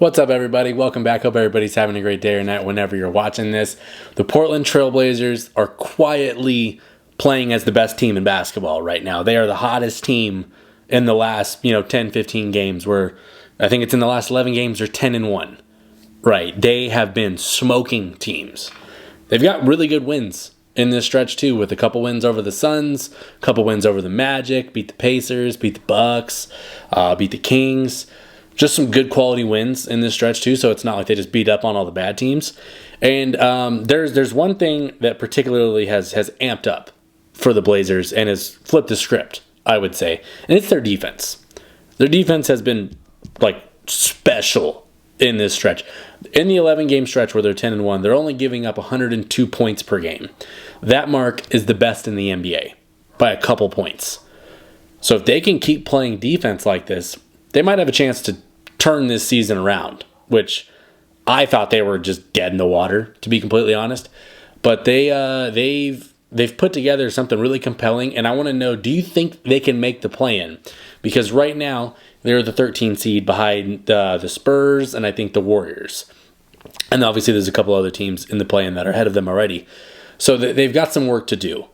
What's up, everybody? Welcome back. Hope everybody's having a great day or night whenever you're watching this. The Portland Trailblazers are quietly playing as the best team in basketball right now. They are the hottest team in the last, 10, 15 games, where I think it's in the last 11 games they're 10-1. Right. They have been smoking teams. They've got really good wins in this stretch too, with a couple wins over the Suns, a couple wins over the Magic, beat the Pacers, beat the Bucks, beat the Kings. Just some good quality wins in this stretch too, so it's not like they just beat up on all the bad teams. And there's one thing that particularly has amped up for the Blazers and has flipped the script, I would say, and it's their defense. Their defense has been special in this stretch. In the 11-game stretch where they're 10-1, they're only giving up 102 points per game. That mark is the best in the NBA by a couple points. So if they can keep playing defense like this, they might have a chance to turn this season around, which I thought they were just dead in the water, to be completely honest. But they've put together something really compelling, and I want to know, do you think they can make the play-in? Because right now, they're the 13 seed behind the Spurs and I think the Warriors. And obviously there's a couple other teams in the play-in that are ahead of them already. So they've got some work to do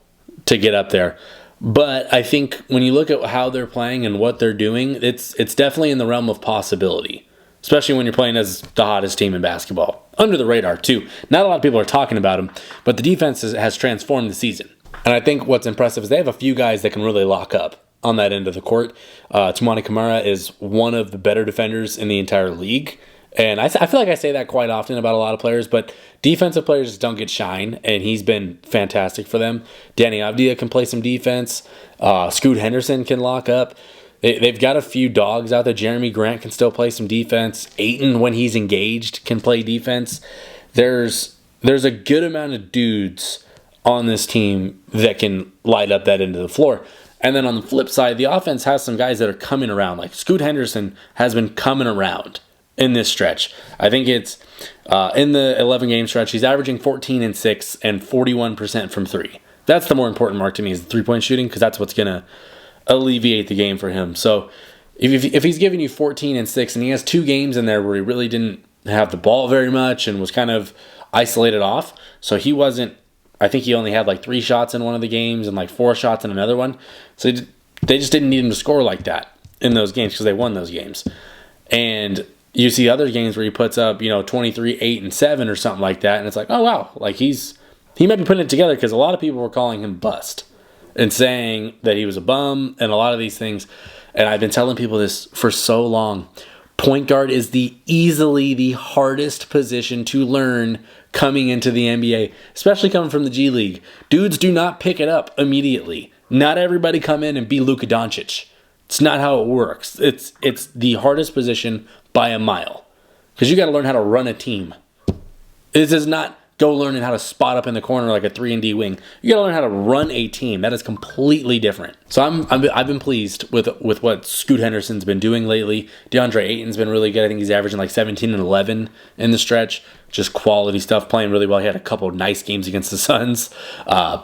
to get up there. But I think when you look at how they're playing and what they're doing, it's definitely in the realm of possibility, especially when you're playing as the hottest team in basketball. Under the radar, too. Not a lot of people are talking about them, but the defense has transformed the season. And I think what's impressive is they have a few guys that can really lock up on that end of the court. Toumani Camara is one of the better defenders in the entire league. And I feel like I say that quite often about a lot of players, but defensive players just don't get shine, and he's been fantastic for them. Deni Avdija can play some defense. Scoot Henderson can lock up. They've got a few dogs out there. Jeremy Grant can still play some defense. Ayton, when he's engaged, can play defense. There's a good amount of dudes on this team that can light up that end of the floor. And then on the flip side, the offense has some guys that are coming around. Like Scoot Henderson has been coming around in this stretch. I think it's in the 11-game stretch, he's averaging 14 and 6 and 41% from three. That's the more important mark to me, is the three-point shooting, because that's what's going to alleviate the game for him. So if he's giving you 14 and 6 and he has 2 games in there where he really didn't have the ball very much and was kind of isolated off, so he wasn't, I think he only had 3 shots in one of the games and 4 shots in another one. So they just didn't need him to score like that in those games because they won those games. And you see other games where he puts up, 23, 8, and 7 or something like that, and it's oh, wow, he might be putting it together, because a lot of people were calling him bust and saying that he was a bum and a lot of these things. And I've been telling people this for so long. Point guard is easily the hardest position to learn coming into the NBA, especially coming from the G League. Dudes do not pick it up immediately. Not everybody come in and be Luka Doncic. It's not how it works. It's the hardest position by a mile, because you got to learn how to run a team. This is not go learning how to spot up in the corner like a 3-and-D wing. You got to learn how to run a team. That is completely different. So I've been pleased with what Scoot Henderson's been doing lately. Deandre Ayton's been really good. I think he's averaging 17 and 11 in the stretch. Just quality stuff, playing really well. He had a couple of nice games against the Suns.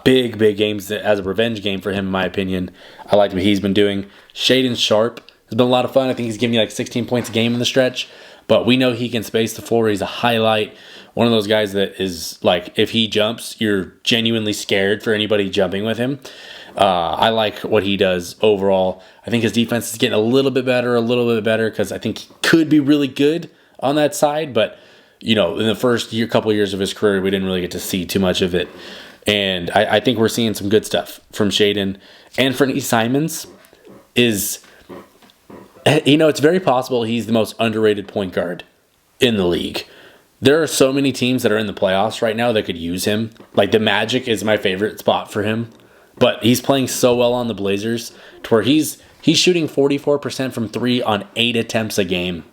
Big games as a revenge game for him, in my opinion. I like what he's been doing. Shaedon Sharpe has been a lot of fun. I think he's giving you 16 points a game in the stretch. But we know he can space the floor. He's a highlight. One of those guys that is if he jumps, you're genuinely scared for anybody jumping with him. I like what he does overall. I think his defense is getting a little bit better, because I think he could be really good on that side. But, in the first couple of years of his career, we didn't really get to see too much of it. And I think we're seeing some good stuff from Shaedon. Anfernee Simons is, it's very possible he's the most underrated point guard in the league. There are so many teams that are in the playoffs right now that could use him. The Magic is my favorite spot for him. But he's playing so well on the Blazers to where he's shooting 44% from 3 on 8 attempts a game.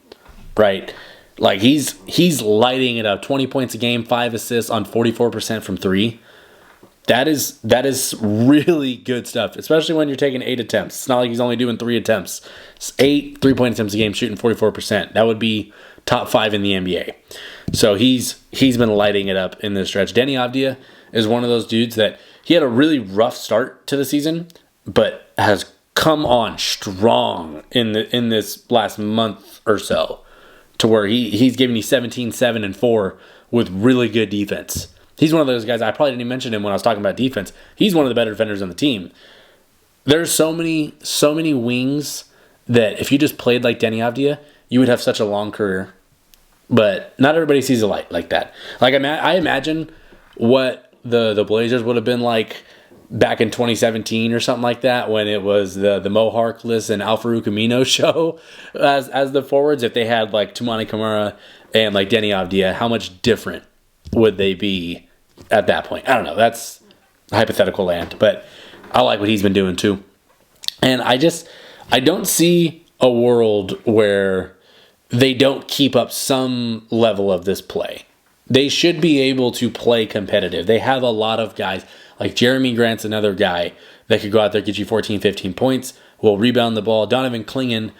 Right? He's lighting it up. 20 points a game, 5 assists on 44% from 3. That is really good stuff, especially when you're taking 8 attempts. It's not like he's only doing 3 attempts. It's 8 3-point attempts a game, shooting 44%. That would be top 5 in the NBA. So he's been lighting it up in this stretch. Deni Avdija is one of those dudes that he had a really rough start to the season, but has come on strong in this last month or so. to where he's giving you 17, 7, and 4 with really good defense. He's one of those guys, I probably didn't even mention him when I was talking about defense. He's one of the better defenders on the team. There's so many wings that if you just played like Deni Avdija, you would have such a long career. But not everybody sees a light like that. Like I imagine what the Blazers would have been like back in 2017 or something like that, when it was the Mo Harkless and Al-Farouq Amino show as the forwards. If they had like Toumani Camara and like Deni Avdija, how much different would they be at that point? I don't know. That's hypothetical land, but I like what he's been doing too. And I don't see a world where they don't keep up some level of this play. They should be able to play competitive. They have a lot of guys. Like Jeremy Grant's another guy that could go out there, get you 14, 15 points, will rebound the ball. Donovan Clingan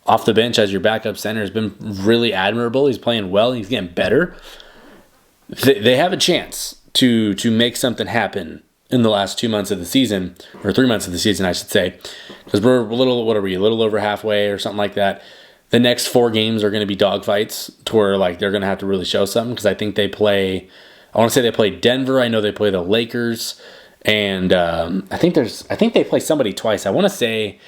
off the bench as your backup center has been really admirable. He's playing well. He's getting better. They have a chance to make something happen in the last 2 months of the season, or 3 months of the season, I should say, because we're a little over halfway or something like that. The next 4 games are going to be dogfights to where like they're going to have to really show something, because I think they play. I want to say they play Denver. I know they play the Lakers, and I think they play somebody twice. I want to say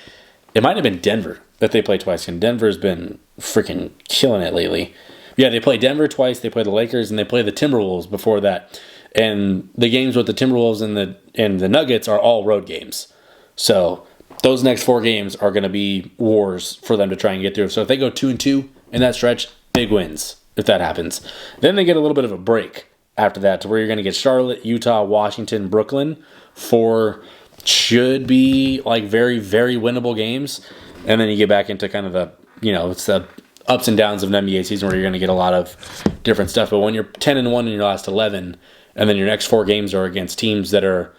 it might have been Denver that they play twice, and Denver's been freaking killing it lately. Yeah, they play Denver twice. They play the Lakers, and they play the Timberwolves before that. And the games with the Timberwolves and the Nuggets are all road games. So those next 4 games are going to be wars for them to try and get through. So if they go 2-2 in that stretch, big wins if that happens. Then they get a little bit of a break after that, to where you're going to get Charlotte, Utah, Washington, Brooklyn. 4 should be like very, very winnable games. And then you get back into kind of the, it's the ups and downs of an NBA season where you're going to get a lot of different stuff. But when you're 10-1 in your last 11, and then your next 4 games are against teams that are,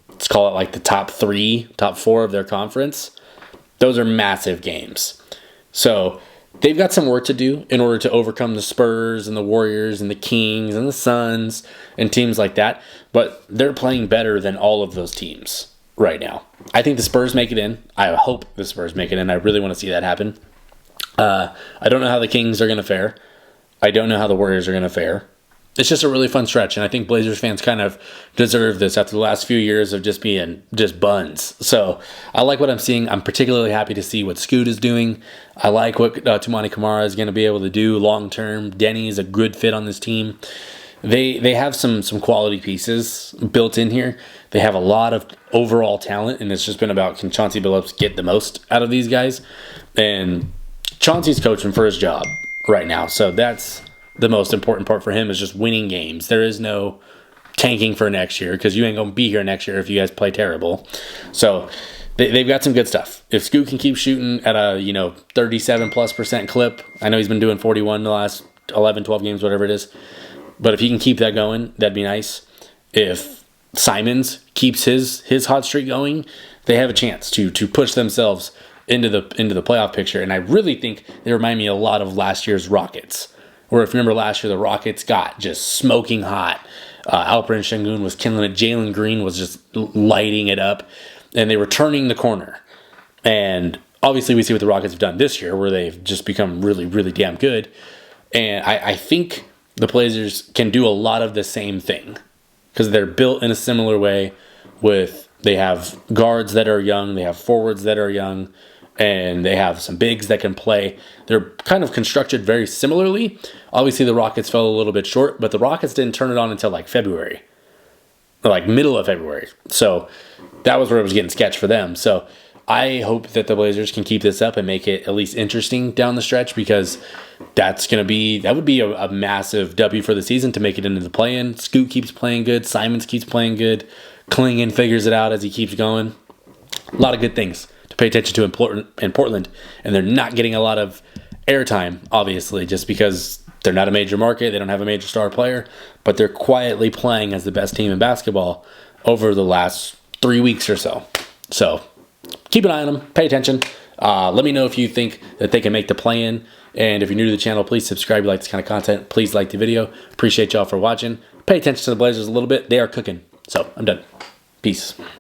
let's call it like the top 4 of their conference, those are massive games. So they've got some work to do in order to overcome the Spurs and the Warriors and the Kings and the Suns and teams like that. But they're playing better than all of those teams right now. I think the Spurs make it in. I hope the Spurs make it in. I really want to see that happen. I don't know how the Kings are going to fare. I don't know how the Warriors are going to fare. It's just a really fun stretch, and I think Blazers fans kind of deserve this after the last few years of just being just buns. So I like what I'm seeing. I'm particularly happy to see what Scoot is doing. I like what Toumani Camara is going to be able to do long term. Deni is a good fit on this team. They have some quality pieces built in here. They have a lot of overall talent, and it's just been about, can Chauncey Billups get the most out of these guys? And Chauncey's coaching for his job right now, so that's the most important part for him, is just winning games. There is no tanking for next year, because you ain't going to be here next year if you guys play terrible. So they've got some good stuff. If Scoot can keep shooting at a 37+% clip, I know he's been doing 41 the last 11, 12 games, whatever it is. But if he can keep that going, that'd be nice. If Simons keeps his hot streak going, they have a chance to push themselves into the playoff picture. And I really think they remind me a lot of last year's Rockets, where if you remember last year, the Rockets got just smoking hot. Alperen Sengun was killing it. Jalen Green was just lighting it up. And they were turning the corner. And obviously we see what the Rockets have done this year, where they've just become really, really damn good. And I think the Blazers can do a lot of the same thing, because they're built in a similar way. They have guards that are young. They have forwards that are young. And they have some bigs that can play. They're kind of constructed very similarly. Obviously, the Rockets fell a little bit short, but the Rockets didn't turn it on until like February, or like middle of February. So that was where it was getting sketch for them. So I hope that the Blazers can keep this up and make it at least interesting down the stretch, because that would be a massive W for the season to make it into the play-in. Scoot keeps playing good. Simons keeps playing good. Clingan figures it out as he keeps going. A lot of good things pay attention to in Portland, and they're not getting a lot of airtime, obviously, just because they're not a major market. They don't have a major star player, but they're quietly playing as the best team in basketball over the last 3 weeks or so. So keep an eye on them. Pay attention. Let me know if you think that they can make the play-in, and if you're new to the channel, please subscribe. If you like this kind of content, please like the video. Appreciate y'all for watching. Pay attention to the Blazers a little bit. They are cooking. So I'm done. Peace.